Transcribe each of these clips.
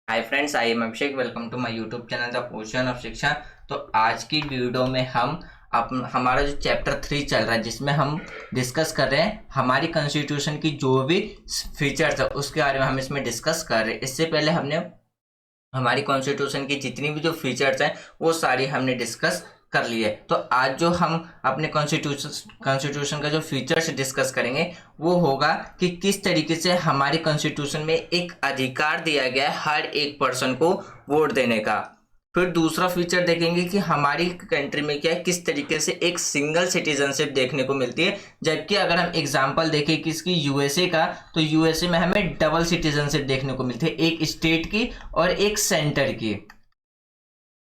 Hi friends, I am Abhishek. Welcome to my YouTube channel the question of Shiksha. तो आज की video में हम हमारा जो चैप्टर 3 चल रहा है, जिसमें हम डिस्कस कर रहे हैं हमारी कॉन्स्टिट्यूशन की जो भी फीचर्स है उसके बारे में हम इसमें डिस्कस कर रहे हैं। इससे पहले हमने हमारी कॉन्स्टिट्यूशन की जितनी भी जो फीचर्स हैं वो सारी हमने डिस्कस कर ली है। तो आज जो हम अपने कॉन्स्टिट्यूशन का जो फीचर्स डिस्कस करेंगे वो होगा कि किस तरीके से हमारी कॉन्स्टिट्यूशन में एक अधिकार दिया गया है हर एक पर्सन को वोट देने का। फिर दूसरा फीचर देखेंगे कि हमारी कंट्री में क्या है, किस तरीके से एक सिंगल सिटीजनशिप देखने को मिलती है। जबकि अगर हम एग्जांपल देखें किसकी, यूएसए का, तो यूएसए में हमें डबल सिटीजनशिप देखने को मिलती है, एक स्टेट की और एक सेंटर की,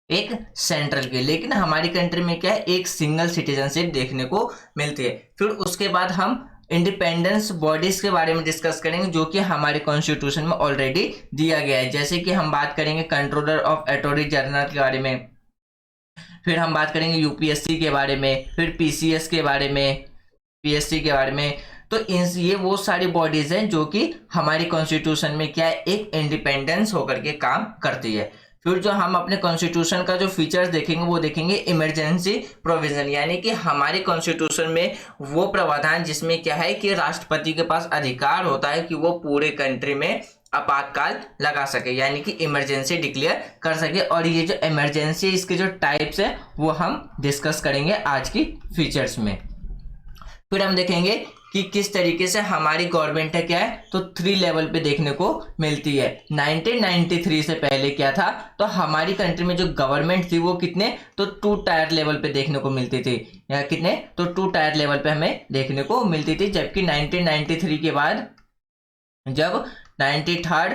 एक सेंट्रल की। लेकिन हमारी कंट्री में क्या है, एक सिंगल सिटीजनशिप देखने को मिलती है। फिर उसके बाद हम इंडिपेंडेंस बॉडीज के बारे में डिस्कस करेंगे जो कि हमारे कॉन्स्टिट्यूशन में ऑलरेडी दिया गया है। जैसे कि हम बात करेंगे कंट्रोलर ऑफ अटॉर्नी जनरल के बारे में, फिर हम बात करेंगे यूपीएससी के बारे में, फिर पीसीएस के बारे में, पीएससी के बारे में। तो ये वो सारी बॉडीज हैं जो कि हमारी कॉन्स्टिट्यूशन में क्या है, एक इंडिपेंडेंस होकर के काम करती है। फिर जो हम अपने कॉन्स्टिट्यूशन का जो फीचर्स देखेंगे वो देखेंगे इमरजेंसी प्रोविजन, यानी कि हमारे कॉन्स्टिट्यूशन में वो प्रावधान जिसमें क्या है कि राष्ट्रपति के पास अधिकार होता है कि वो पूरे कंट्री में आपातकाल लगा सके, यानी कि इमरजेंसी डिक्लेयर कर सके। और ये जो इमरजेंसी, इसके जो टाइप्स है वो हम डिस्कस करेंगे आज की फीचर्स में। फिर हम देखेंगे कि किस तरीके से हमारी गवर्नमेंट है क्या है, तो 3 लेवल पे देखने को मिलती है। 1993 से पहले क्या था, तो हमारी कंट्री में जो गवर्नमेंट थी वो कितने, तो 2 टायर लेवल पे देखने को मिलती थी, या कितने, तो 2 टायर लेवल पे हमें देखने को मिलती थी। जबकि 1993 के बाद जब 93rd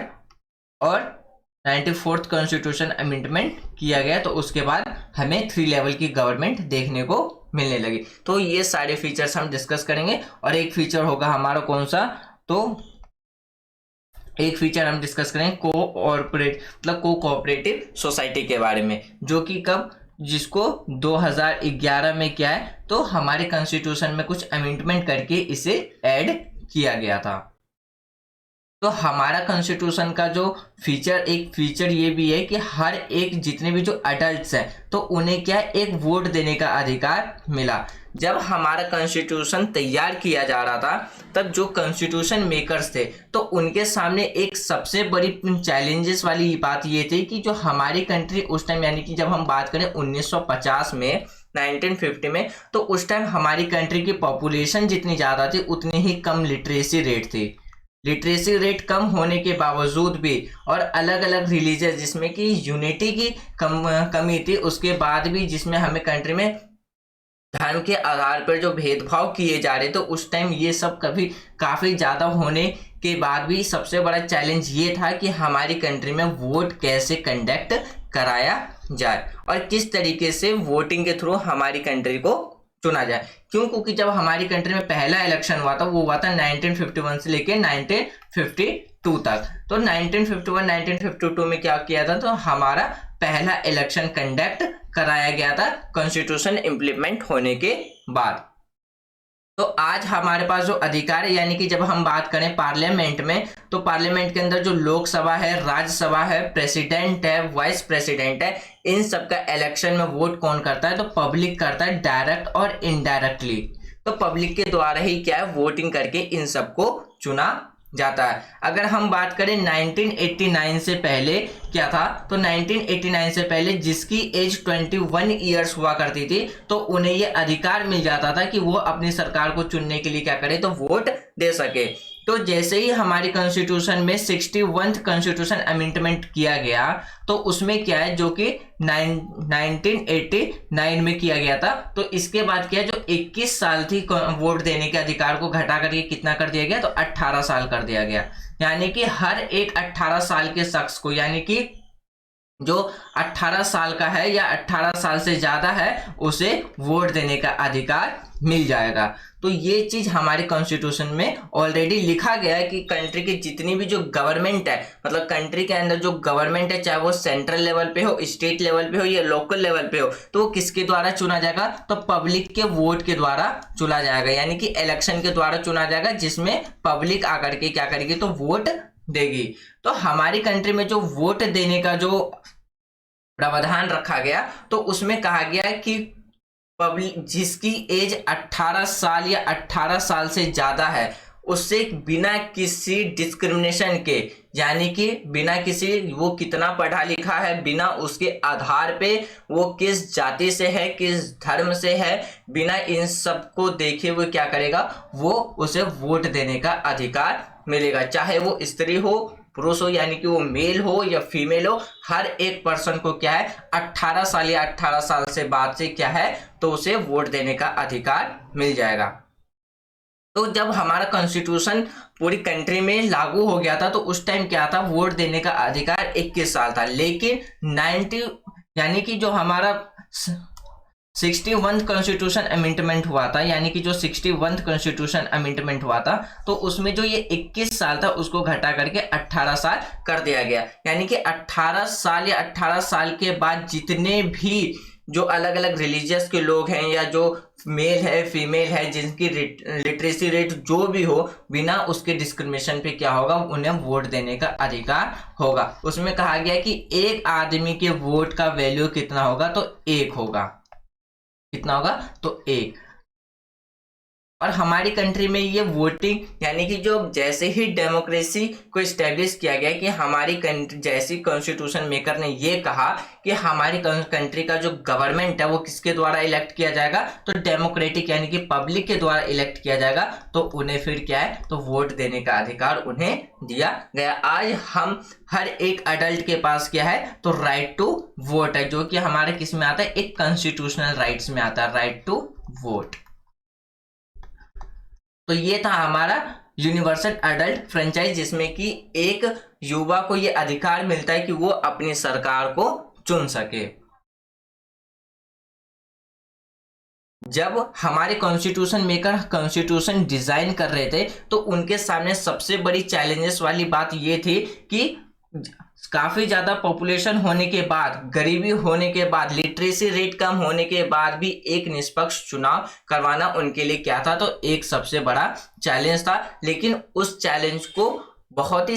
और 94th कॉन्स्टिट्यूशन अमेंडमेंट किया गया तो उसके बाद हमें 3 लेवल की गवर्नमेंट देखने को मिलने लगी। तो ये सारे फीचर्स हम डिस्कस करेंगे। और एक फीचर होगा हमारा कौन सा, तो एक फीचर हम डिस्कस करेंगे को कोऑपरेटिव सोसाइटी के बारे में, जो कि कब, जिसको 2011 में क्या है, तो हमारे कॉन्स्टिट्यूशन में कुछ अमेंडमेंट करके इसे ऐड किया गया था। तो हमारा कॉन्स्टिट्यूशन का जो एक फीचर ये भी है कि हर एक, जितने भी जो अडल्ट्स हैं, तो उन्हें क्या है, एक वोट देने का अधिकार मिला। जब हमारा कॉन्स्टिट्यूशन तैयार किया जा रहा था तब जो कॉन्स्टिट्यूशन मेकर्स थे तो उनके सामने एक सबसे बड़ी चैलेंजेस वाली बात ये थी कि जो हमारी कंट्री उस टाइम, यानी कि जब हम बात करें 1950 में, 1950 में, तो उस टाइम हमारी कंट्री की पॉपुलेशन जितनी ज़्यादा थी उतनी ही कम लिटरेसी रेट थी। लिटरेसी रेट कम होने के बावजूद भी और अलग अलग रिलीजियस जिसमें कि यूनिटी की कमी थी, उसके बाद भी जिसमें हमें कंट्री में धर्म के आधार पर जो भेदभाव किए जा रहे थे, तो उस टाइम ये सब काफ़ी ज़्यादा होने के बाद भी सबसे बड़ा चैलेंज ये था कि हमारी कंट्री में वोट कैसे कंडक्ट कराया जाए और किस तरीके से वोटिंग के थ्रू हमारी कंट्री को चुना जाए। क्यों? क्योंकि जब हमारी कंट्री में पहला इलेक्शन हुआ था वो हुआ था 1951 से लेके 1952 तक। तो 1951 1952 में क्या किया था, तो हमारा पहला इलेक्शन कंडक्ट कराया गया था कॉन्स्टिट्यूशन इम्प्लीमेंट होने के बाद। तो आज हमारे पास जो अधिकार है, यानी कि जब हम बात करें पार्लियामेंट में, तो पार्लियामेंट के अंदर जो लोकसभा है, राज्यसभा है, प्रेसिडेंट है, वाइस प्रेसिडेंट है, इन सब का इलेक्शन में वोट कौन करता है, तो पब्लिक करता है, डायरेक्ट और इनडायरेक्टली। तो पब्लिक के द्वारा ही क्या है, वोटिंग करके इन सबको चुना जाता है। अगर हम बात करें 1989 से पहले क्या था, तो 1989 से पहले जिसकी एज 21 ईयर्स हुआ करती थी तो उन्हें ये अधिकार मिल जाता था कि वो अपनी सरकार को चुनने के लिए क्या करे, तो वोट दे सके। तो जैसे ही हमारी कॉन्स्टिट्यूशन में 61th कॉन्स्टिट्यूशन अमेंडमेंट किया गया तो उसमें क्या है, जो कि 1989 में किया गया था, तो इसके बाद क्या है, जो 21 साल थी वोट देने के अधिकार को घटा करके कितना कर दिया गया, तो 18 साल कर दिया गया। यानी कि हर एक 18 साल के शख्स को, यानी कि जो 18 साल का है या 18 साल से ज्यादा है, उसे वोट देने का अधिकार मिल जाएगा। तो ये चीज हमारे कॉन्स्टिट्यूशन में ऑलरेडी लिखा गया है कि कंट्री की जितनी भी जो गवर्नमेंट है, मतलब कंट्री के अंदर जो गवर्नमेंट है, चाहे वो सेंट्रल लेवल पे हो, स्टेट लेवल पे हो या लोकल लेवल पे हो, तो वो किसके द्वारा चुना जाएगा, तो पब्लिक के वोट के द्वारा चुना जाएगा, यानी कि इलेक्शन के द्वारा चुना जाएगा, जिसमें पब्लिक आकर के क्या करेगी, तो वोट देगी। तो हमारी कंट्री में जो वोट देने का जो प्रावधान रखा गया तो उसमें कहा गया कि पब्लिक जिसकी एज 18 साल या 18 साल से ज्यादा है उससे बिना किसी डिस्क्रिमिनेशन के, यानी कि बिना किसी वो कितना पढ़ा लिखा है, बिना उसके आधार पे वो किस जाति से है, किस धर्म से है, बिना इन सब को देखे हुए क्या करेगा, वो उसे वोट देने का अधिकार मिलेगा। चाहे वो स्त्री हो पुरुष हो, यानी कि वो मेल हो या फीमेल हो, हर एक पर्सन को क्या है 18 साल या 18 साल से बाद से क्या है तो उसे वोट देने का अधिकार मिल जाएगा। तो जब हमारा कॉन्स्टिट्यूशन पूरी कंट्री में लागू हो गया था तो उस टाइम क्या था, वोट देने का अधिकार 21 साल था। लेकिन 90 यानी कि जो हमारा 61 कॉन्स्टिट्यूशन अमेंडमेंट हुआ था, यानी कि जो 61 कॉन्स्टिट्यूशन अमेंडमेंट हुआ था तो उसमें जो ये 21 साल था उसको घटा करके 18 साल कर दिया गया। यानी कि 18 साल या 18 साल के बाद जितने भी जो अलग अलग रिलीजियस के लोग हैं या जो मेल है फीमेल है जिनकी लिटरेसी रेट जो भी हो, बिना उसके डिस्क्रिमिनेशन पे क्या होगा, उन्हें वोट देने का अधिकार होगा। उसमें कहा गया कि एक आदमी के वोट का वैल्यू कितना होगा, तो 1 होगा। कितना होगा, तो 1। और हमारी कंट्री में ये वोटिंग यानी कि जो जैसे ही डेमोक्रेसी को इस्टेब्लिश किया गया कि हमारी कंट्री, जैसी कॉन्स्टिट्यूशन मेकर ने ये कहा कि हमारी कंट्री का जो गवर्नमेंट है वो किसके द्वारा इलेक्ट किया जाएगा, तो डेमोक्रेटिक यानी कि पब्लिक के द्वारा इलेक्ट किया जाएगा, तो उन्हें फिर क्या है, तो वोट देने का अधिकार उन्हें दिया गया। आज हम हर एक अडल्ट के पास क्या है, तो राइट टू वोट है, जो कि हमारे किस में आता है, एक कॉन्स्टिट्यूशनल राइट्स में आता है, राइट टू वोट। तो ये था हमारा यूनिवर्सल अडल्ट फ्रेंचाइज, जिसमें कि एक युवा को ये अधिकार मिलता है कि वो अपनी सरकार को चुन सके। जब हमारे कॉन्स्टिट्यूशन मेकर कॉन्स्टिट्यूशन डिजाइन कर रहे थे तो उनके सामने सबसे बड़ी चैलेंजेस वाली बात ये थी कि काफी ज्यादा पॉपुलेशन होने के बाद, गरीबी होने के बाद, लिटरेसी रेट कम होने के बाद भी एक निष्पक्ष चुनाव करवाना उनके लिए क्या था, तो एक सबसे बड़ा चैलेंज था। लेकिन उस चैलेंज को बहुत ही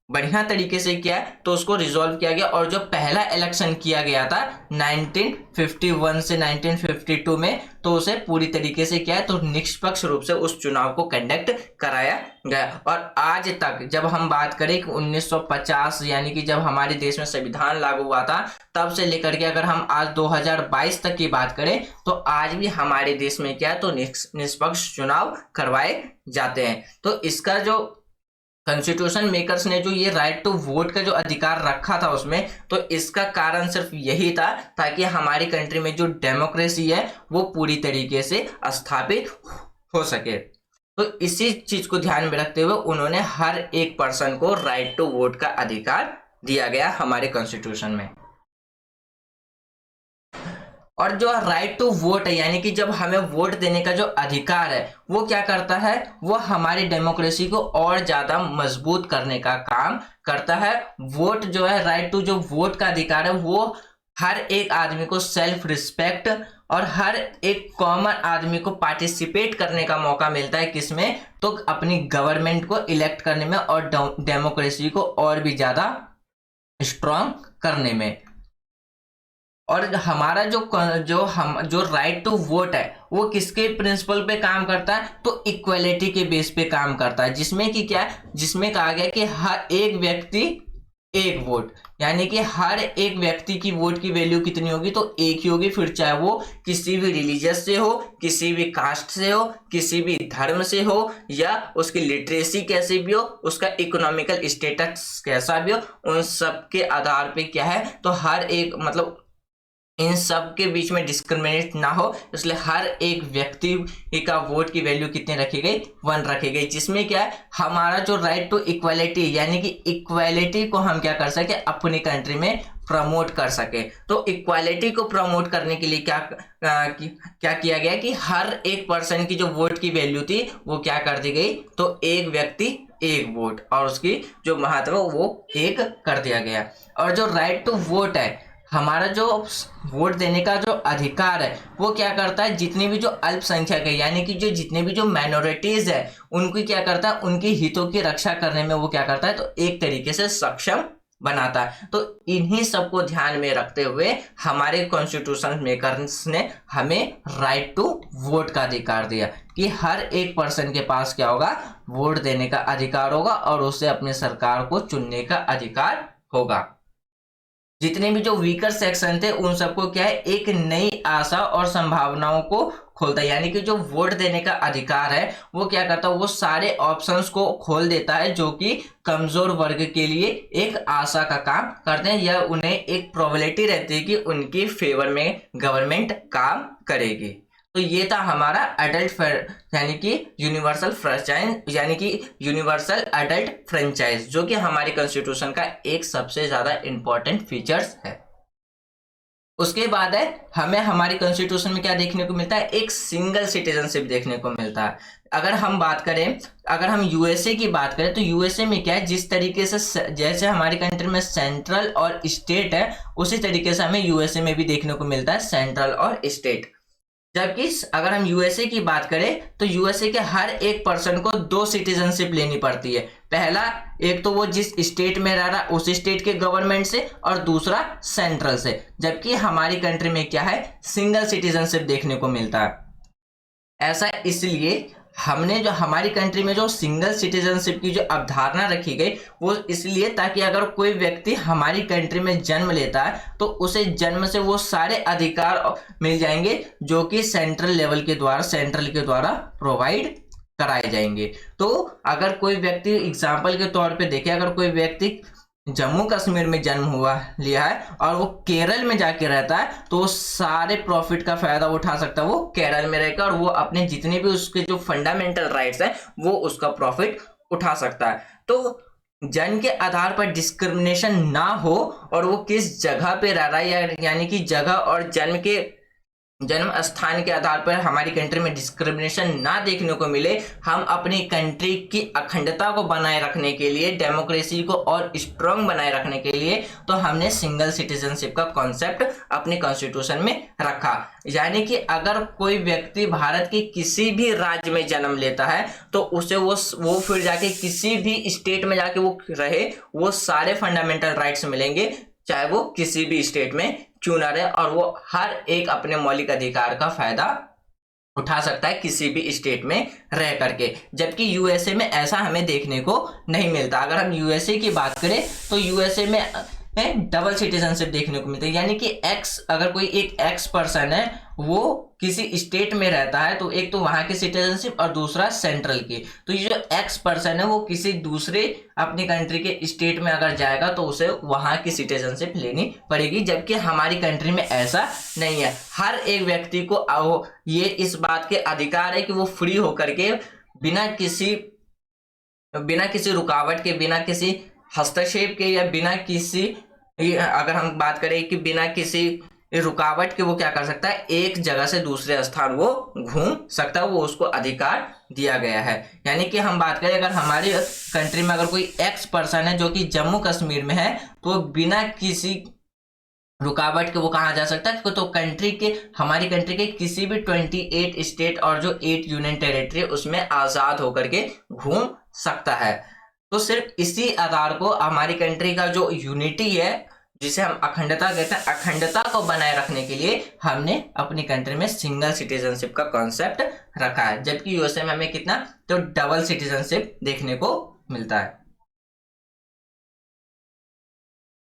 बढ़िया तरीके से किया तो उसको रिजॉल्व किया गया। और जो पहला इलेक्शन किया गया था 1951 से 1952 में, तो उसे पूरी तरीके से किया है, तो निष्पक्ष रूप से उस चुनाव को कंडक्ट कराया गया। और आज तक जब हम बात करें कि 1950 यानी कि जब हमारे देश में संविधान लागू हुआ था, तब से लेकर के अगर हम आज 2022 तक की बात करें तो आज भी हमारे देश में क्या है, तो निष्पक्ष चुनाव करवाए जाते हैं। तो इसका जो कॉन्स्टिट्यूशन मेकर्स ने जो ये राइट टू वोट का जो अधिकार रखा था उसमें, तो इसका कारण सिर्फ यही था ताकि हमारी कंट्री में जो डेमोक्रेसी है वो पूरी तरीके से स्थापित हो सके। तो इसी चीज को ध्यान में रखते हुए उन्होंने हर एक पर्सन को राइट टू वोट का अधिकार दिया गया हमारे कॉन्स्टिट्यूशन में। और जो राइट टू वोट है, यानी कि जब हमें वोट देने का जो अधिकार है वो क्या करता है, वो हमारी डेमोक्रेसी को और ज्यादा मजबूत करने का काम करता है। वोट जो है, राइट टू जो वोट का अधिकार है, वो हर एक आदमी को सेल्फ रिस्पेक्ट और हर एक कॉमन आदमी को पार्टिसिपेट करने का मौका मिलता है, किसमें, तो अपनी गवर्नमेंट को इलेक्ट करने में और डेमोक्रेसी को और भी ज्यादा स्ट्रॉन्ग करने में। और हमारा जो राइट टू वोट है वो किसके प्रिंसिपल पे काम करता है, तो इक्वालिटी के बेस पे काम करता है, जिसमें कि क्या है, जिसमें कहा गया कि हर एक व्यक्ति एक वोट, यानी कि हर एक व्यक्ति की वोट की वैल्यू कितनी होगी, तो एक ही होगी। फिर चाहे वो किसी भी रिलीजियस से हो, किसी भी कास्ट से हो, किसी भी धर्म से हो, या उसकी लिटरेसी कैसे भी हो, उसका इकोनॉमिकल स्टेटस कैसा भी हो, उन सब के आधार पे क्या है, तो हर एक मतलब इन सब के बीच में डिस्क्रिमिनेट ना हो, इसलिए हर एक व्यक्ति का वोट की वैल्यू कितनी रखी गई, 1 रखी गई। जिसमें क्या है, हमारा जो राइट टू इक्वालिटी यानी कि इक्वालिटी को हम क्या कर सके, अपनी कंट्री में प्रमोट कर सके। तो इक्वालिटी को प्रमोट करने के लिए क्या किया गया कि हर एक पर्सन की जो वोट की वैल्यू थी वो क्या कर दी गई, तो एक व्यक्ति एक वोट, और उसकी जो महत्व वो 1 कर दिया गया। और जो राइट टू वोट है, हमारा जो वोट देने का जो अधिकार है वो क्या करता है, जितनी भी जो अल्पसंख्यक है यानी कि जो जितने भी जो माइनॉरिटीज है उनको क्या करता है, उनके हितों की रक्षा करने में वो क्या करता है, तो एक तरीके से सक्षम बनाता है। तो इन्हीं सबको ध्यान में रखते हुए हमारे कॉन्स्टिट्यूशन मेकर्स ने हमें राइट टू वोट का अधिकार दिया कि हर एक पर्सन के पास क्या होगा, वोट देने का अधिकार होगा और उसे अपनी सरकार को चुनने का अधिकार होगा। जितने भी जो वीकर सेक्शन थे उन सबको क्या है, एक नई आशा और संभावनाओं को खोलता है। यानी कि जो वोट देने का अधिकार है वो क्या करता है, वो सारे ऑप्शंस को खोल देता है जो कि कमजोर वर्ग के लिए एक आशा का काम करते हैं, या उन्हें एक प्रोबेबिलिटी रहती है कि उनकी फेवर में गवर्नमेंट काम करेगी। तो ये था हमारा अडल्ट यानी कि यूनिवर्सल फ्रेंचाइज यानी कि यूनिवर्सल अडल्ट फ्रेंचाइज, जो कि हमारे कॉन्स्टिट्यूशन का एक सबसे ज्यादा इंपॉर्टेंट फीचर्स है। उसके बाद है हमें हमारी कॉन्स्टिट्यूशन में क्या देखने को मिलता है, एक सिंगल सिटीजनशिप देखने को मिलता है। अगर हम बात करें, अगर हम यूएसए की बात करें तो यूएसए में क्या है, जिस तरीके से जैसे हमारी कंट्री में सेंट्रल और स्टेट है उसी तरीके से हमें यूएसए में भी देखने को मिलता है सेंट्रल और स्टेट। जबकि अगर हम यूएसए की बात करें तो यूएसए के हर एक पर्सन को 2 सिटीजनशिप लेनी पड़ती है। पहला, एक तो वो जिस स्टेट में रह रहा उस स्टेट के गवर्नमेंट से, और दूसरा सेंट्रल से। जबकि हमारी कंट्री में क्या है, सिंगल सिटीजनशिप देखने को मिलता है। ऐसा इसलिए हमने जो हमारी कंट्री में जो सिंगल सिटीजनशिप की जो अवधारणा रखी गई वो इसलिए ताकि अगर कोई व्यक्ति हमारी कंट्री में जन्म लेता है तो उसे जन्म से वो सारे अधिकार मिल जाएंगे जो कि सेंट्रल के द्वारा प्रोवाइड कराए जाएंगे। तो अगर कोई व्यक्ति एग्जाम्पल के तौर पे देखे, अगर कोई व्यक्ति जम्मू कश्मीर में जन्म लिया है और वो केरल में जाके रहता है तो वो सारे प्रॉफिट का फायदा उठा सकता है, वो केरल में रहकर, और वो अपने जितने भी उसके जो फंडामेंटल राइट्स हैं वो उसका प्रॉफिट उठा सकता है। तो जन्म के आधार पर डिस्क्रिमिनेशन ना हो और वो किस जगह पे रह रहा है यानी कि जगह और जन्म स्थान के आधार पर हमारी कंट्री में डिस्क्रिमिनेशन ना देखने को मिले, हम अपनी कंट्री की अखंडता को बनाए रखने के लिए, डेमोक्रेसी को और स्ट्रांग बनाए रखने के लिए तो हमने सिंगल सिटीजनशिप का कॉन्सेप्ट अपने कॉन्स्टिट्यूशन में रखा। यानी कि अगर कोई व्यक्ति भारत के किसी भी राज्य में जन्म लेता है तो उसे वो फिर जाके किसी भी स्टेट में जाके वो रहे, वो सारे फंडामेंटल राइट्स मिलेंगे चाहे वो किसी भी स्टेट में क्यों ना रहे, और वो हर एक अपने मौलिक अधिकार का फायदा उठा सकता है किसी भी स्टेट में रह करके। जबकि यूएसए में ऐसा हमें देखने को नहीं मिलता। अगर हम यूएसए की बात करें तो यूएसए में डबल सिटीजनशिप देखने को मिलता है। यानी कि अगर कोई एक एक्स पर्सन है वो किसी स्टेट में रहता है तो एक तो वहां की सिटीजनशिप और दूसरा सेंट्रल की, तो ये जो एक्स पर्सन है वो किसी दूसरे अपनी कंट्री के स्टेट में अगर जाएगा तो उसे वहां की सिटीजनशिप लेनी पड़ेगी। जबकि हमारी कंट्री में ऐसा नहीं है। हर एक व्यक्ति को ये इस बात के अधिकार है कि वो फ्री होकर के बिना किसी रुकावट के, बिना किसी हस्तक्षेप के, या बिना किसी, अगर हम बात करें कि बिना किसी रुकावट के वो क्या कर सकता है, एक जगह से दूसरे स्थान वो घूम सकता है, वो उसको अधिकार दिया गया है। यानी कि हम बात करें अगर हमारी कंट्री में अगर कोई एक्स पर्सन है जो कि जम्मू कश्मीर में है तो बिना किसी रुकावट के वो कहाँ जा सकता है, तो हमारी कंट्री के किसी भी 28 स्टेट और जो 8 यूनियन टेरिटरी उसमें आजाद होकर के घूम सकता है। तो सिर्फ इसी आधार को हमारी कंट्री का जो यूनिटी है जिसे हम अखंडता कहते हैं, अखंडता को बनाए रखने के लिए हमने अपनी कंट्री में सिंगल सिटीजनशिप का कॉन्सेप्ट रखा है। जबकि यूएसए में हमें कितना, तो डबल सिटीजनशिप देखने को मिलता है।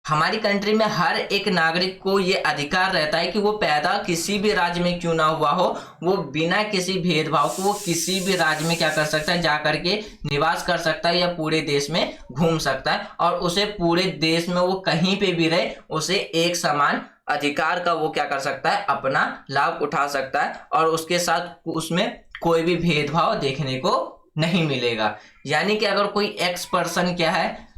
हमारी कंट्री में हर एक नागरिक को ये अधिकार रहता है कि वो पैदा किसी भी राज्य में क्यों ना हुआ हो, वो बिना किसी भेदभाव को वो किसी भी राज्य में क्या कर सकता है, जा करके निवास कर सकता है या पूरे देश में घूम सकता है, और उसे पूरे देश में वो कहीं पे भी रहे उसे एक समान अधिकार का वो क्या कर सकता है, अपना लाभ उठा सकता है, और उसके साथ उसमें कोई भी भेदभाव देखने को नहीं मिलेगा। यानी कि अगर कोई एक्स पर्सन क्या है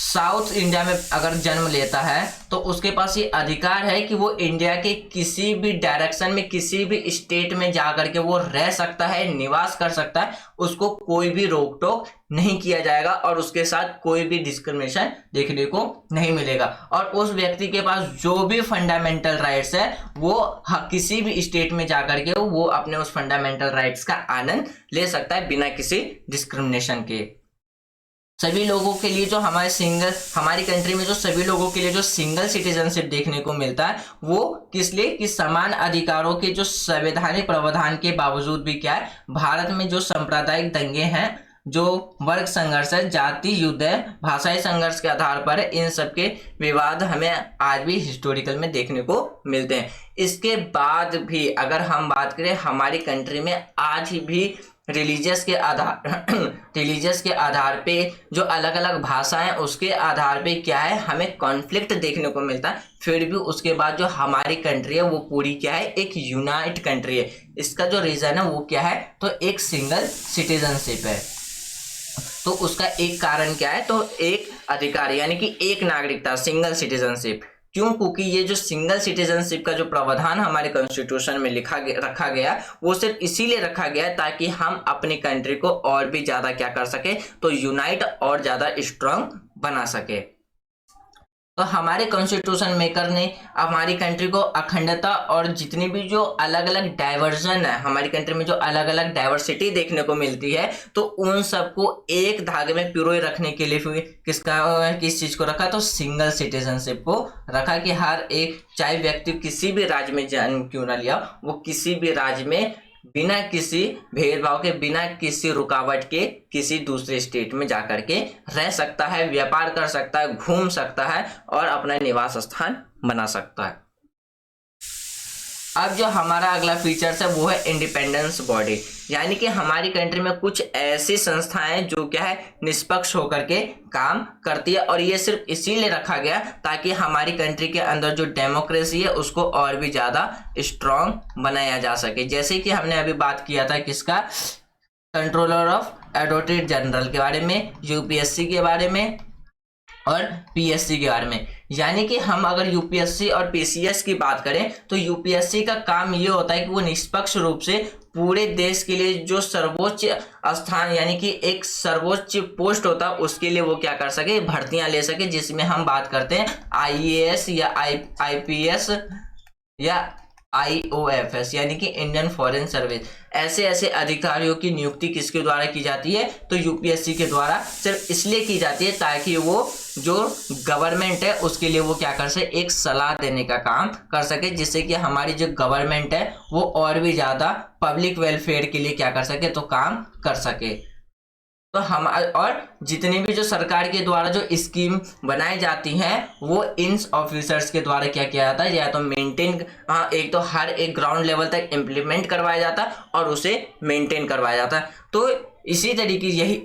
साउथ इंडिया में अगर जन्म लेता है तो उसके पास ये अधिकार है कि वो इंडिया के किसी भी डायरेक्शन में, किसी भी स्टेट में जाकर के वो रह सकता है, निवास कर सकता है। उसको कोई भी रोक टोक नहीं किया जाएगा और उसके साथ कोई भी डिस्क्रिमिनेशन देखने को नहीं मिलेगा। और उस व्यक्ति के पास जो भी फंडामेंटल राइट्स है वो किसी भी स्टेट में जाकर के वो अपने उस फंडामेंटल राइट्स का आनंद ले सकता है बिना किसी डिस्क्रिमिनेशन के। सभी लोगों के लिए जो हमारी कंट्री में जो सभी लोगों के लिए जो सिंगल सिटीजनशिप देखने को मिलता है वो किस लिए, कि समान अधिकारों के जो संवैधानिक प्रावधान के बावजूद भी क्या है, भारत में जो सांप्रदायिक दंगे हैं, जो वर्ग संघर्ष है, जाति युद्ध है, भाषाई संघर्ष के आधार पर है, इन सब के विवाद हमें आज भी हिस्टोरिकल में देखने को मिलते हैं। इसके बाद भी अगर हम बात करें हमारी कंट्री में आज भी रिलीजियस के आधार पे जो अलग अलग भाषा है उसके आधार पे क्या है, हमें कॉन्फ्लिक्ट देखने को मिलता है। फिर भी उसके बाद जो हमारी कंट्री है वो पूरी क्या है, एक यूनाइट कंट्री है। इसका जो रीजन है वो क्या है, तो एक सिंगल सिटीजनशिप है। तो उसका एक कारण क्या है, तो एक अधिकार यानी कि एक नागरिकता, सिंगल सिटीजनशिप। क्यों? क्योंकि ये जो सिंगल सिटीजनशिप का जो प्रावधान हमारे कॉन्स्टिट्यूशन में रखा गया वो सिर्फ इसीलिए रखा गया ताकि हम अपनी कंट्री को और भी ज्यादा क्या कर सके, तो यूनाइट और ज्यादा स्ट्रांग बना सके। तो हमारे कॉन्स्टिट्यूशन मेकर ने हमारी कंट्री को अखंडता और जितनी भी जो अलग अलग डाइवर्जन है, हमारी कंट्री में जो अलग अलग डाइवर्सिटी देखने को मिलती है, तो उन सबको एक धागे में पिरोए रखने के लिए किस चीज को रखा, तो सिंगल सिटीजनशिप को रखा कि हर एक, चाहे व्यक्ति किसी भी राज्य में जन्म क्यों ना लिया, वो किसी भी राज्य में बिना किसी भेदभाव के, बिना किसी रुकावट के किसी दूसरे स्टेट में जाकर के रह सकता है, व्यापार कर सकता है, घूम सकता है और अपना निवास स्थान बना सकता है। अब जो हमारा अगला फीचर्स है वो है इंडिपेंडेंस बॉडी, यानी कि हमारी कंट्री में कुछ ऐसी संस्थाएं जो क्या है, निष्पक्ष होकर के काम करती है। और ये सिर्फ इसीलिए रखा गया ताकि हमारी कंट्री के अंदर जो डेमोक्रेसी है उसको और भी ज्यादा स्ट्रांग बनाया जा सके। जैसे कि हमने अभी बात किया था किसका, कंट्रोलर ऑफ एडवोकेट जनरल के बारे में, यूपीएससी के बारे में और पीएससी के बारे में। यानी कि हम अगर यूपीएससी और पीसीएस की बात करें तो यूपीएससी का काम ये होता है कि वो निष्पक्ष रूप से पूरे देश के लिए जो सर्वोच्च स्थान यानी कि एक सर्वोच्च पोस्ट होता है उसके लिए वो क्या कर सके, भर्तियां ले सके, जिसमें हम बात करते हैं आईएएस या आईपीएस या IOFS यानी कि इंडियन फॉरेन सर्विस। ऐसे ऐसे अधिकारियों की नियुक्ति किसके द्वारा की जाती है, तो यूपीएससी के द्वारा सिर्फ इसलिए की जाती है ताकि वो जो गवर्नमेंट है उसके लिए वो क्या कर सके, एक सलाह देने का काम कर सके, जिससे कि हमारी जो गवर्नमेंट है वो और भी ज्यादा पब्लिक वेलफेयर के लिए क्या कर सके, तो काम कर सके। तो हम और जितनी भी जो सरकार के द्वारा जो स्कीम बनाई जाती हैं वो इन ऑफिसर्स के द्वारा क्या किया जाता है, या तो मेंटेन, एक तो हर एक ग्राउंड लेवल तक इम्प्लीमेंट करवाया जाता है और उसे मेंटेन करवाया जाता है। तो इसी तरीके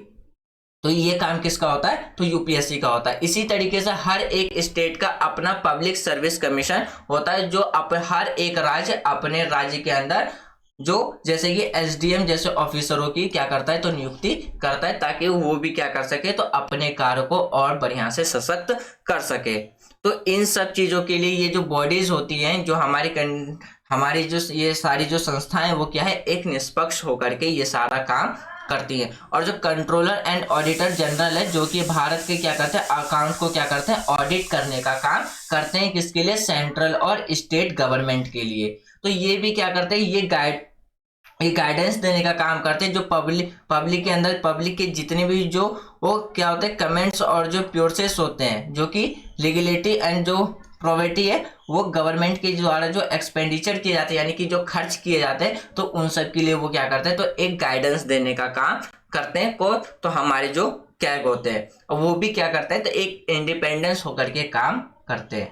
तो ये काम किसका होता है, तो यूपीएससी का होता है। इसी तरीके से हर एक स्टेट का अपना पब्लिक सर्विस कमीशन होता है जो हर एक राज्य अपने राज्य के अंदर जो जैसे कि एसडीएम जैसे ऑफिसरों की क्या करता है, तो नियुक्ति करता है ताकि वो भी क्या कर सके, तो अपने कार्य को और बढ़िया से सशक्त कर सके। तो इन सब चीजों के लिए ये जो बॉडीज होती हैं, जो हमारी जो ये सारी जो संस्थाएं वो क्या है, एक निष्पक्ष होकर के ये सारा काम करती है। और जो कंट्रोलर एंड ऑडिटर जनरल है जो कि भारत के क्या करते हैं, अकाउंट को क्या करते हैं, ऑडिट करने का काम करते हैं, किसके लिए, सेंट्रल और स्टेट गवर्नमेंट के लिए। तो ये भी क्या करते हैं, ये गाइडेंस देने का काम करते हैं जो पब्लिक के अंदर, पब्लिक के जितने भी जो वो क्या होते हैं कमेंट्स और जो प्रोसेस होते हैं, जो कि लीगलिटी एंड जो प्रोविटी है वो गवर्नमेंट के द्वारा जो एक्सपेंडिचर किए जाते हैं यानी कि जो खर्च किए जाते हैं, तो उन सब के लिए वो क्या करते हैं, तो एक गाइडेंस देने का काम करते हैं को। तो हमारे जो कैग होते हैं वो भी क्या करते हैं, तो एक इंडिपेंडेंस होकर के काम करते हैं।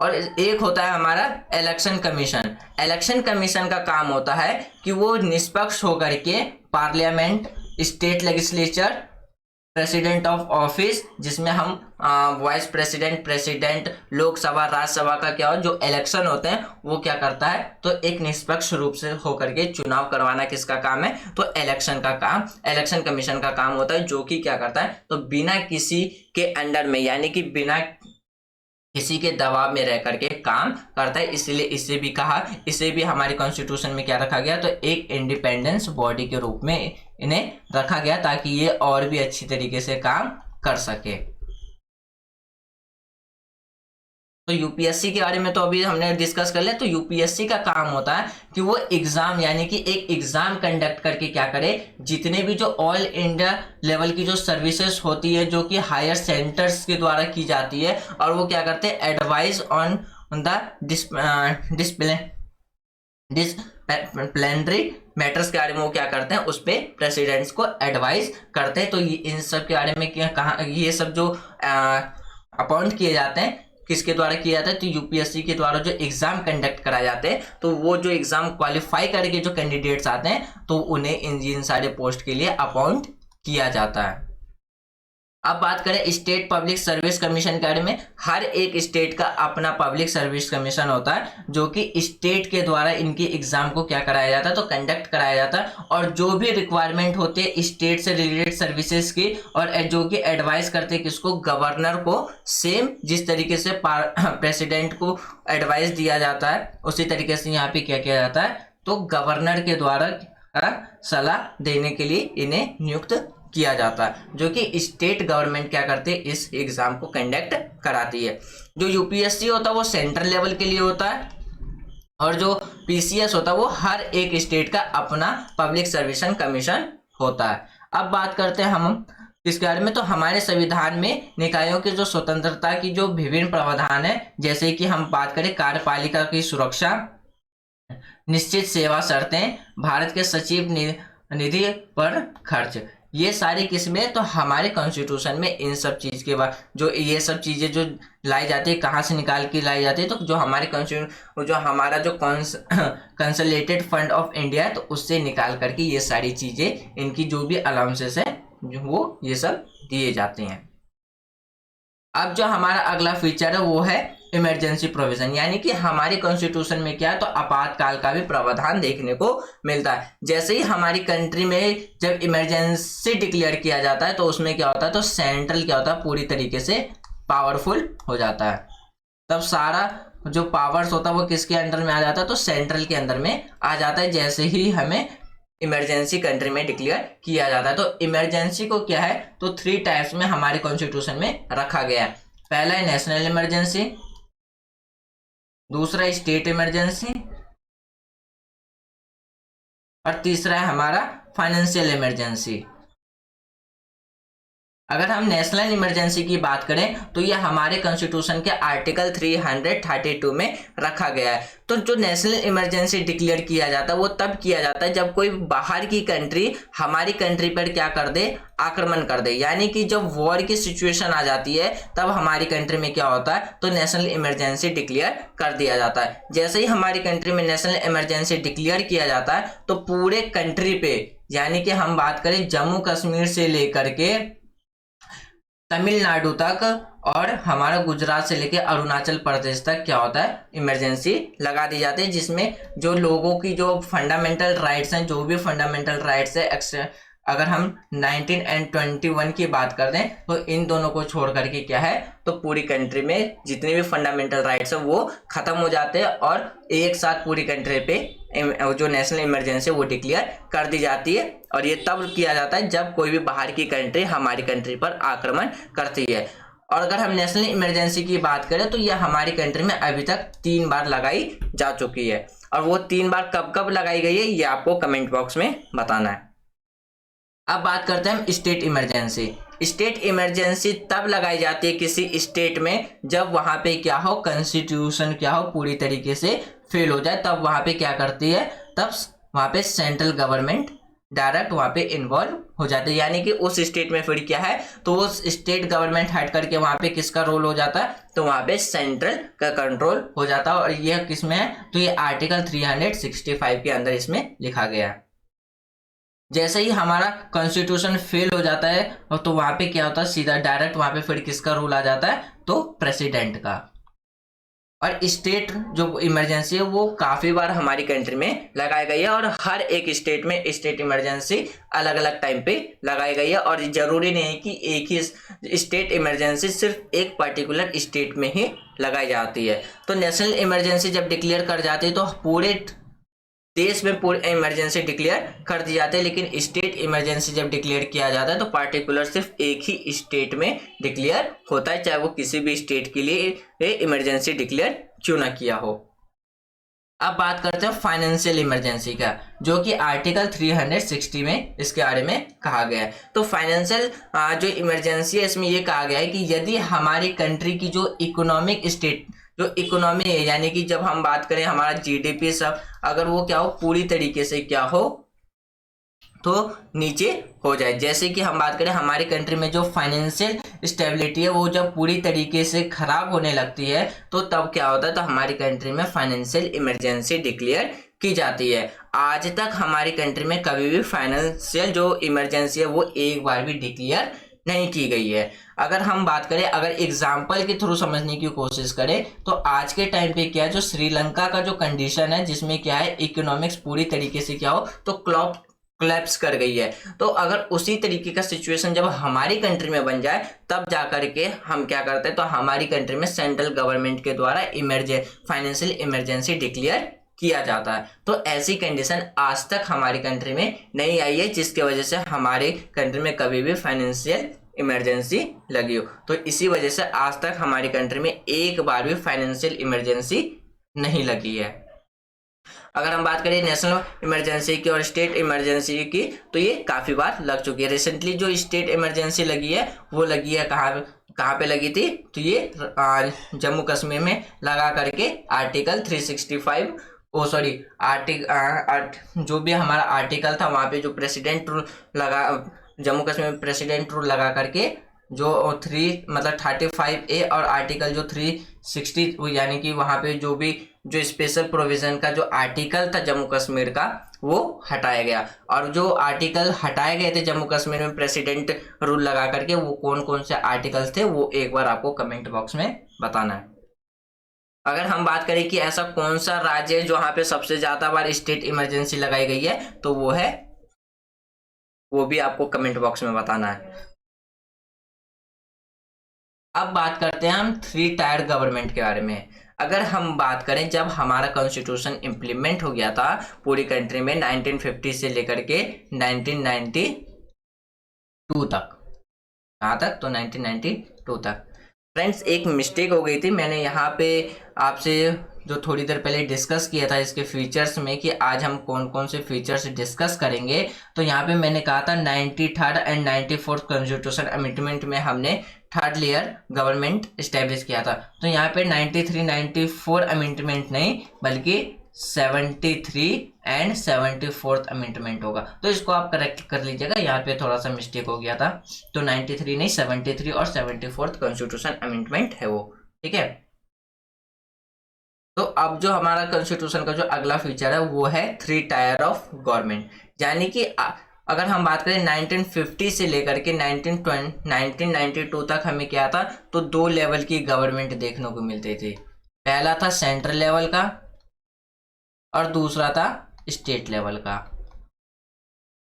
और एक होता है हमारा इलेक्शन कमीशन। इलेक्शन कमीशन का काम होता है कि वो निष्पक्ष होकर के parliament, state legislature president of office, जिसमें हम vice president, president, Lok Sabha, Rajya Sabha का क्या हो जो इलेक्शन होते हैं वो क्या करता है, तो एक निष्पक्ष रूप से होकर के चुनाव करवाना किसका काम है, तो इलेक्शन का काम, इलेक्शन कमीशन का काम होता है, जो कि क्या करता है, तो बिना किसी के अंडर में, यानी कि बिना किसी के दबाव में रह करके काम करता है। इसलिए इसे भी कहा, इसे भी हमारी कॉन्स्टिट्यूशन में क्या रखा गया, तो एक इंडिपेंडेंस बॉडी के रूप में इन्हें रखा गया, ताकि ये और भी अच्छी तरीके से काम कर सके। तो यूपीएससी के बारे में तो अभी हमने डिस्कस कर लिया। तो यूपीएससी का काम होता है कि वो एग्जाम, यानी कि एक एग्जाम कंडक्ट करके क्या करे, जितने भी जो ऑल इंडिया लेवल की जो सर्विसेज होती है, जो कि हायर सेंटर्स के द्वारा की जाती है, और वो क्या करते हैं, advise on the disciplinary matters के बारे में वो क्या करते हैं, उस पर प्रेसिडेंट्स को एडवाइस करते हैं। तो इन सब के बारे में क्या कहा, ये सब जो अपॉइंट किए जाते हैं किसके द्वारा किया जाता है, तो यूपीएससी के द्वारा जो एग्जाम कंडक्ट कराए जाते हैं, तो वो जो एग्जाम क्वालिफाई करके जो कैंडिडेट्स आते हैं, तो उन्हें इन सारे पोस्ट के लिए अपॉइंट किया जाता है। अब बात करें स्टेट पब्लिक सर्विस कमीशन के बारे में। हर एक स्टेट का अपना पब्लिक सर्विस कमीशन होता है, जो कि स्टेट के द्वारा इनकी एग्जाम को क्या कराया जाता है, तो कंडक्ट कराया जाता है, और जो भी रिक्वायरमेंट होते हैं स्टेट से रिलेटेड सर्विसेज की, और जो कि एडवाइस करते हैं किसको, गवर्नर को। सेम जिस तरीके से प्रेसिडेंट को एडवाइस दिया जाता है, उसी तरीके से यहाँ पे क्या किया जाता है, तो गवर्नर के द्वारा सलाह देने के लिए इन्हें नियुक्त किया जाता है, जो कि स्टेट गवर्नमेंट क्या करते हैं, इस एग्जाम को कंडक्ट कराती है। जो यूपीएससी होता है वो सेंट्रल लेवल के लिए होता है, और जो पीसीएस होता है वो हर एक स्टेट का अपना पब्लिक सर्विस कमीशन होता है। अब बात करते हैं हम इसके बारे में। तो हमारे संविधान में निकायों की जो स्वतंत्रता की जो विभिन्न प्रावधान है, जैसे कि हम बात करें कार्यपालिका की सुरक्षा, निश्चित सेवा शर्तें, भारत के सचिव निधि पर खर्च, ये सारी किस्में तो हमारे कॉन्स्टिट्यूशन में इन सब चीज के बाद जो ये सब चीजें जो लाई जाती है, कहाँ से निकाल के लाई जाती है, तो जो हमारे जो हमारा जो कंसोलिडेटेड फंड ऑफ इंडिया है, तो उससे निकाल करके ये सारी चीजें, इनकी जो भी अलाउंसेस है वो ये सब दिए जाते हैं। अब जो हमारा अगला फीचर है वो है इमरजेंसी प्रोविजन, यानी कि हमारी कॉन्स्टिट्यूशन में क्या है, तो आपातकाल का भी प्रावधान देखने को मिलता है। जैसे ही हमारी कंट्री में जब इमरजेंसी डिक्लेयर किया जाता है, तो उसमें क्या होता है, तो सेंट्रल क्या होता है, पूरी तरीके से पावरफुल हो जाता है। तब सारा जो पावर्स होता है वो किसके अंडर में आ जाता है, तो सेंट्रल के अंदर में आ जाता है, जैसे ही हमें इमरजेंसी कंट्री में डिक्लेयर किया जाता है। तो इमरजेंसी को क्या है, तो 3 टाइप्स में हमारे कॉन्स्टिट्यूशन में रखा गया है। पहला है नेशनल इमरजेंसी, दूसरा स्टेट इमरजेंसी, और तीसरा है हमारा फाइनेंशियल इमरजेंसी। अगर हम नेशनल इमरजेंसी की बात करें, तो यह हमारे कॉन्स्टिट्यूशन के आर्टिकल 332 में रखा गया है। तो जो नेशनल इमरजेंसी डिक्लेयर किया जाता है वो तब किया जाता है जब कोई बाहर की कंट्री हमारी कंट्री पर क्या कर दे, आक्रमण कर दे, यानी कि जब वॉर की सिचुएशन आ जाती है, तब हमारी कंट्री में क्या होता है, तो नेशनल इमरजेंसी डिक्लेयर कर दिया जाता है। जैसे ही हमारी कंट्री में नेशनल इमरजेंसी डिक्लेयर किया जाता है, तो पूरे कंट्री पे, यानी कि हम बात करें जम्मू कश्मीर से लेकर के तमिलनाडु तक और हमारा गुजरात से लेकर अरुणाचल प्रदेश तक क्या होता है, इमरजेंसी लगा दी जाती है, जिसमें जो लोगों की जो फंडामेंटल राइट्स हैं, जो भी फंडामेंटल राइट्स है, अगर हम 19 और 21 की बात कर दें, तो इन दोनों को छोड़ करके क्या है, तो पूरी कंट्री में जितने भी फंडामेंटल राइट्स है वो खत्म हो जाते हैं, और एक साथ पूरी कंट्री पे जो नेशनल इमरजेंसी वो डिक्लेयर कर दी जाती है। और ये तब किया जाता है जब कोई भी बाहर की कंट्री हमारी कंट्री पर आक्रमण करती है। और अगर हम नेशनल इमरजेंसी की बात करें, तो यह हमारी कंट्री में अभी तक 3 बार लगाई जा चुकी है, और वो 3 बार कब कब लगाई गई है ये आपको कमेंट बॉक्स में बताना है। अब बात करते हैं हम स्टेट इमरजेंसी। स्टेट इमरजेंसी तब लगाई जाती है किसी स्टेट में जब वहां पे क्या हो, कॉन्स्टिट्यूशन क्या हो, पूरी तरीके से फेल हो जाए, तब वहां पे क्या करती है, तब वहां पे सेंट्रल गवर्नमेंट डायरेक्ट वहां पे इन्वॉल्व हो जाते हैं। यानी कि उस स्टेट में फिर क्या है, तो उस स्टेट गवर्नमेंट हट करके वहां पे किसका रोल हो जाता है, तो वहां पे सेंट्रल का कंट्रोल हो जाता है। और यह किसमें है, तो ये आर्टिकल 365 के अंदर इसमें लिखा गया है। जैसे ही हमारा कॉन्स्टिट्यूशन फेल हो जाता है तो वहां पे क्या होता है, सीधा डायरेक्ट वहां पे फिर किसका रूल आ जाता है, तो प्रेसिडेंट का। और स्टेट जो इमरजेंसी है वो काफी बार हमारी कंट्री में लगाई गई है, और हर एक स्टेट में स्टेट इमरजेंसी अलग अलग टाइम पे लगाई गई है। और जरूरी नहीं है कि एक ही स्टेट इमरजेंसी सिर्फ एक पर्टिकुलर स्टेट में ही लगाई जाती है। तो नेशनल इमरजेंसी जब डिक्लेयर कर जाती है तो पूरे देश में पूरे इमरजेंसी डिक्लेयर कर दी जाती है, लेकिन स्टेट इमरजेंसी जब डिक्लेयर किया जाता है तो पार्टिकुलर सिर्फ एक ही स्टेट में डिक्लेयर होता है, चाहे वो किसी भी स्टेट के लिए इमरजेंसी डिक्लेयर क्यों ना किया हो। अब बात करते हैं फाइनेंशियल इमरजेंसी का, जो कि आर्टिकल 360 में इसके बारे में कहा गया है। तो फाइनेंशियल जो इमरजेंसी है इसमें ये कहा गया है कि यदि हमारी कंट्री की जो इकोनॉमिक स्टेट, जो इकोनॉमी है, यानी कि जब हम बात करें हमारा जीडीपी सब, अगर वो क्या हो, पूरी तरीके से क्या हो, तो नीचे हो जाए। जैसे कि हम बात करें हमारी कंट्री में जो फाइनेंशियल स्टेबिलिटी है वो जब पूरी तरीके से खराब होने लगती है तो तब क्या होता है, तो हमारी कंट्री में फाइनेंशियल इमरजेंसी डिक्लेयर की जाती है। आज तक हमारी कंट्री में कभी भी फाइनेंशियल जो इमरजेंसी है वो एक बार भी डिक्लेयर नहीं की गई है। अगर हम बात करें, अगर एग्जाम्पल के थ्रू समझने की कोशिश करें तो आज के टाइम पे क्या है, जो श्रीलंका का जो कंडीशन है जिसमें क्या है, इकोनॉमिक्स पूरी तरीके से क्या हो, तो क्लैप्स कर गई है। तो अगर उसी तरीके का सिचुएशन जब हमारी कंट्री में बन जाए तब जाकर के हम क्या करते हैं, तो हमारी कंट्री में सेंट्रल गवर्नमेंट के द्वारा फाइनेंशियल इमरजेंसी डिक्लेयर किया जाता है। तो ऐसी कंडीशन आज तक हमारी कंट्री में नहीं आई है जिसकी वजह से हमारे कंट्री में कभी भी फाइनेंशियल इमरजेंसी लगी हो। तो इसी वजह से आज तक हमारी कंट्री में एक बार भी फाइनेंशियल इमरजेंसी नहीं लगी है। अगर हम बात करें नेशनल इमरजेंसी की और स्टेट इमरजेंसी की, तो ये काफी बार लग चुकी है। रिसेंटली जो स्टेट इमरजेंसी लगी है वो लगी है कहाँ पे लगी थी, तो ये जम्मू कश्मीर में लगा करके आर्टिकल 365 जो भी हमारा आर्टिकल था वहां पे जो प्रेसिडेंट रूल लगा, जम्मू कश्मीर में प्रेसिडेंट रूल लगा करके जो 35A और आर्टिकल जो 360, यानी कि वहां पे जो भी जो स्पेशल प्रोविजन का जो आर्टिकल था जम्मू कश्मीर का वो हटाया गया। और जो आर्टिकल हटाए गए थे जम्मू कश्मीर में प्रेसिडेंट रूल लगा करके, वो कौन कौन से आर्टिकल्स थे वो एक बार आपको कमेंट बॉक्स में बताना है। अगर हम बात करें कि ऐसा कौन सा राज्य है जहां पे सबसे ज्यादा बार स्टेट इमरजेंसी लगाई गई है, तो वो भी आपको कमेंट बॉक्स में बताना है। अब बात करते हैं हम 3 टायर गवर्नमेंट के बारे में। अगर हम बात करें जब हमारा कॉन्स्टिट्यूशन इम्प्लीमेंट हो गया था पूरी कंट्री में 1950 से लेकर के 1992 तक, कहाँ तक, तो 1992 तक। फ्रेंड्स एक मिस्टेक हो गई थी, मैंने यहाँ पे आपसे जो थोड़ी देर पहले डिस्कस किया था इसके फीचर्स में कि आज हम कौन कौन से फीचर्स डिस्कस करेंगे, तो यहाँ पे मैंने कहा था 93rd and 94th constitution amendment में हमने थर्ड लेयर गवर्नमेंट स्टैब्लिश किया था। तो यहाँ पे 93, 94 अमेंडमेंट नहीं बल्कि 73 एंड 74th अमेंडमेंट होगा। तो इसको आप करेक्ट कर लीजिएगा, यहाँ पे थोड़ा सा मिस्टेक हो गया था। तो 93 नहीं 73 और 74th कॉन्स्टिट्यूशन अमेंडमेंट है वो, ठीक है। तो अब जो हमारा कॉन्स्टिट्यूशन का जो अगला फीचर है वो है 3 टायर ऑफ गवर्नमेंट, यानी कि अगर हम बात करें 1950 से लेकर के 1992 तक हमें क्या था, तो 2 लेवल की गवर्नमेंट देखने को मिलती थी। पहला था सेंट्रल लेवल का और दूसरा था स्टेट लेवल का।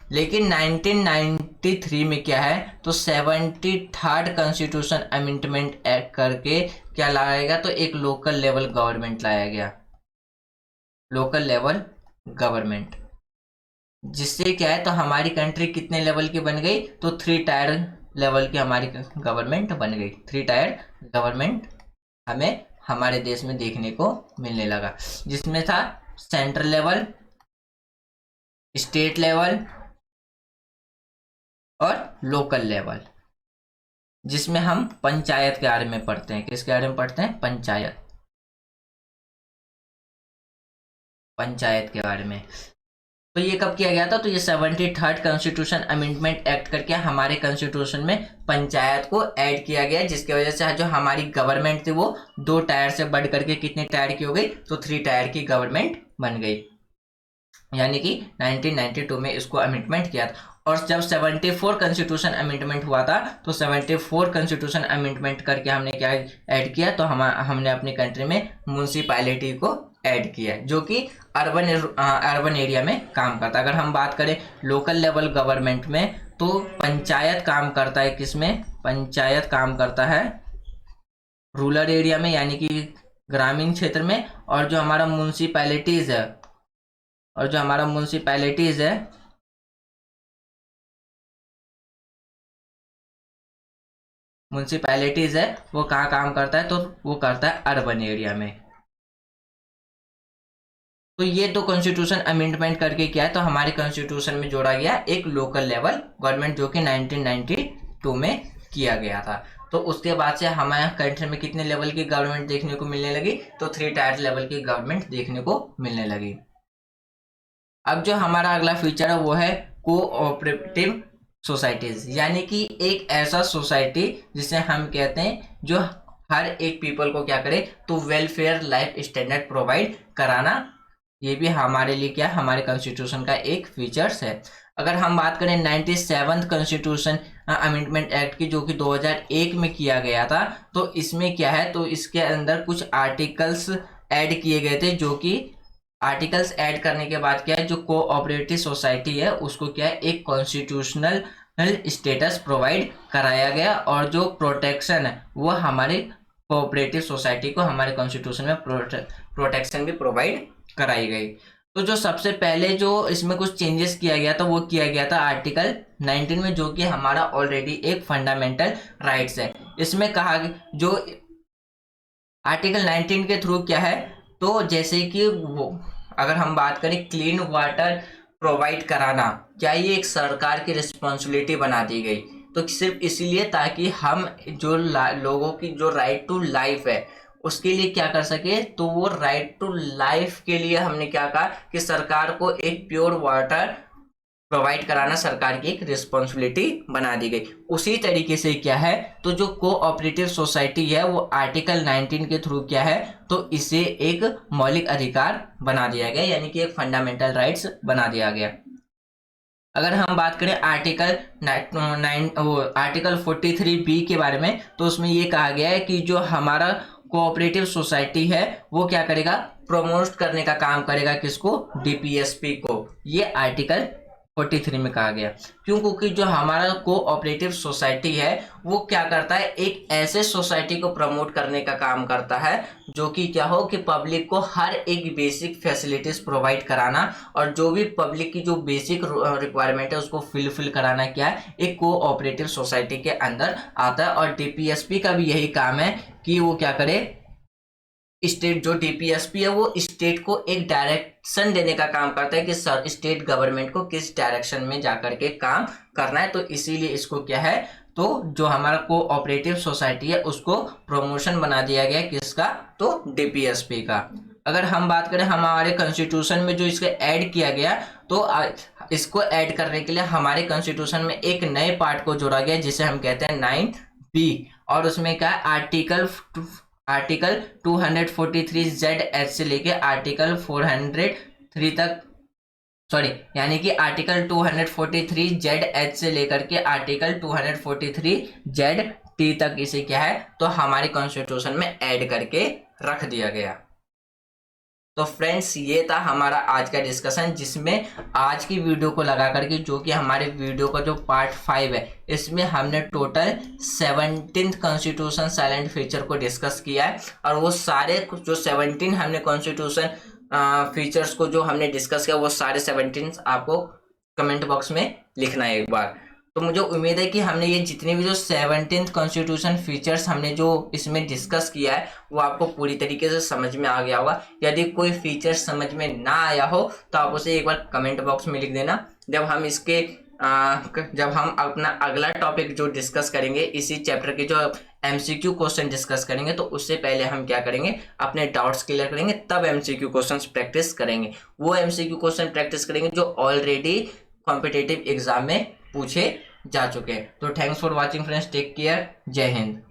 लेकिन 1993 में क्या है, तो 73rd कॉन्स्टिट्यूशन अमेंडमेंट एक्ट करके क्या लाया गया, तो एक लोकल लेवल गवर्नमेंट लाया गया, लोकल लेवल गवर्नमेंट, जिससे क्या है, तो हमारी कंट्री कितने लेवल की बन गई, तो 3 टायर लेवल की हमारी गवर्नमेंट बन गई। 3 टायर गवर्नमेंट हमें हमारे देश में देखने को मिलने लगा, जिसमें था सेंट्रल लेवल, स्टेट लेवल और लोकल लेवल, जिसमें हम पंचायत के बारे में पढ़ते हैं। किसके बारे में पढ़ते हैं, पंचायत के बारे में। तो ये कब किया गया था, तो ये 73rd कॉन्स्टिट्यूशन अमेंडमेंट एक्ट करके हमारे कॉन्स्टिट्यूशन में पंचायत को ऐड किया गया, जिसकी वजह से जो हमारी गवर्नमेंट थी वो 2 टायर से बढ़ करके कितने टायर की हो गई, तो 3 टायर की गवर्नमेंट बन गई। यानी कि 1992 में इसको अमेंडमेंट किया था। और जब 74 कॉन्स्टिट्यूशन अमेंडमेंट हुआ था तो 74 कॉन्स्टिट्यूशन अमेंडमेंट करके हमने क्या ऐड किया, तो हमने अपनी कंट्री में म्यूनसिपैलिटी को ऐड किया जो कि अर्बन एरिया में काम करता है। अगर हम बात करें लोकल लेवल गवर्नमेंट में तो पंचायत काम करता है किसमें, पंचायत काम करता है रूरल एरिया में यानी कि ग्रामीण क्षेत्र में। और जो हमारा म्यूनसिपैलिटीज है वो कहाँ काम करता है, तो वो करता है अर्बन एरिया में। तो ये तो कॉन्स्टिट्यूशन अमेंडमेंट करके क्या है, तो हमारे कॉन्स्टिट्यूशन में जोड़ा गया एक लोकल लेवल गवर्नमेंट जो कि 1992 में किया गया था। तो उसके बाद से हमारे कंट्री में कितने लेवल की गवर्नमेंट देखने को मिलने लगी, तो 3 टायर लेवल की गवर्नमेंट देखने को मिलने लगी। अब जो हमारा अगला फीचर है वो है कोऑपरेटिव सोसाइटीज, यानी कि एक ऐसा सोसाइटी जिसे हम कहते हैं जो हर एक पीपल को क्या करे, तो वेलफेयर लाइफ स्टैंडर्ड प्रोवाइड कराना। ये भी हमारे लिए क्या, हमारे कॉन्स्टिट्यूशन का एक फीचर्स है। अगर हम बात करें 97th कॉन्स्टिट्यूशन अमेंडमेंट एक्ट की जो कि 2001 में किया गया था, तो इसमें क्या है, तो इसके अंदर कुछ आर्टिकल्स ऐड किए गए थे जो कि आर्टिकल्स ऐड करने के बाद क्या है, जो कोऑपरेटिव सोसाइटी है उसको क्या है, एक कॉन्स्टिट्यूशनल स्टेटस प्रोवाइड कराया गया। और जो प्रोटेक्शन है वो हमारे कोऑपरेटिव सोसाइटी को हमारे कॉन्स्टिट्यूशन में प्रोटेक्शन भी प्रोवाइड कराई गई। तो जो सबसे पहले जो इसमें कुछ चेंजेस किया गया था वो किया गया था आर्टिकल 19 में, जो कि हमारा ऑलरेडी एक फंडामेंटल राइट्स है। इसमें कहा जो आर्टिकल 19 के थ्रू क्या है, तो जैसे कि वो अगर हम बात करें क्लीन वाटर प्रोवाइड कराना, क्या ये एक सरकार की रिस्पॉन्सिबिलिटी बना दी गई, तो सिर्फ इसलिए ताकि हम जो लोगों की जो राइट टू लाइफ है उसके लिए क्या कर सके, तो वो राइट टू लाइफ के लिए हमने क्या कहा कि सरकार को एक प्योर वाटर प्रोवाइड कराना सरकार की एक रिस्पॉन्सिबिलिटी बना दी गई। उसी तरीके से क्या है, तो जो कोऑपरेटिव सोसाइटी है वो आर्टिकल 19 के थ्रू क्या है, तो इसे एक मौलिक अधिकार बना दिया गया, यानी कि एक फंडामेंटल राइट्स बना दिया गया। अगर हम बात करें आर्टिकल 43B के बारे में, तो उसमें ये कहा गया है कि जो हमारा कोऑपरेटिव सोसाइटी है वो क्या करेगा, प्रमोट करने का काम करेगा, किसको, डीपीएसपी को। ये आर्टिकल 43 में कहा गया। क्यों, क्योंकि जो हमारा कोऑपरेटिव सोसाइटी है वो क्या करता है, एक ऐसे सोसाइटी को प्रमोट करने का काम करता है जो कि क्या हो कि पब्लिक को हर एक बेसिक फैसिलिटीज प्रोवाइड कराना, और जो भी पब्लिक की जो बेसिक रिक्वायरमेंट है उसको फिल कराना क्या है, एक कोऑपरेटिव सोसाइटी के अंदर आता है। और डीपीएसपी का भी यही काम है कि वो क्या करे, स्टेट जो डीपीएसपी है वो स्टेट को एक डायरेक्शन देने का काम करता है कि स्टेट गवर्नमेंट को किस डायरेक्शन में जाकर के काम करना है। तो इसीलिए इसको क्या है, तो जो हमारा कोऑपरेटिव सोसाइटी है उसको प्रमोशन बना दिया गया, किसका, तो डीपीएसपी का। अगर हम बात करें हमारे कॉन्स्टिट्यूशन में जो इसको ऐड किया गया, तो इसको ऐड करने के लिए हमारे कॉन्स्टिट्यूशन में एक नए पार्ट को जोड़ा गया जिसे हम कहते हैं 9B। और उसमें क्या है, आर्टिकल 243ZH से लेके आर्टिकल 403 तक, सॉरी, यानी कि आर्टिकल 243ZH से लेकर के आर्टिकल 243ZT तक इसे क्या है, तो हमारे कॉन्स्टिट्यूशन में ऐड करके रख दिया गया। तो फ्रेंड्स ये था हमारा आज का डिस्कशन, जिसमें आज की वीडियो को लगा करके जो कि हमारे वीडियो का जो पार्ट 5 है इसमें हमने total 17th constitution silent feature को डिस्कस किया है। और वो सारे जो 17 हमने कॉन्स्टिट्यूशन फीचर्स को जो हमने डिस्कस किया वो सारे 17 आपको कमेंट बॉक्स में लिखना है एक बार। तो मुझे उम्मीद है कि हमने ये जितने भी जो 17th कॉन्स्टिट्यूशन फीचर्स हमने जो इसमें डिस्कस किया है वो आपको पूरी तरीके से समझ में आ गया होगा। यदि कोई फीचर समझ में ना आया हो तो आप उसे एक बार कमेंट बॉक्स में लिख देना। जब हम अपना अगला टॉपिक जो डिस्कस करेंगे, इसी चैप्टर के जो MCQ क्वेश्चन डिस्कस करेंगे, तो उससे पहले हम क्या करेंगे, अपने डाउट्स क्लियर करेंगे, तब MCQ क्वेश्चंस प्रैक्टिस करेंगे। वो MCQ क्वेश्चन प्रैक्टिस करेंगे जो ऑलरेडी कॉम्पिटिटिव एग्जाम में पूछे जा चुके हैं। तो thanks for watching friends, take care, जय हिंद।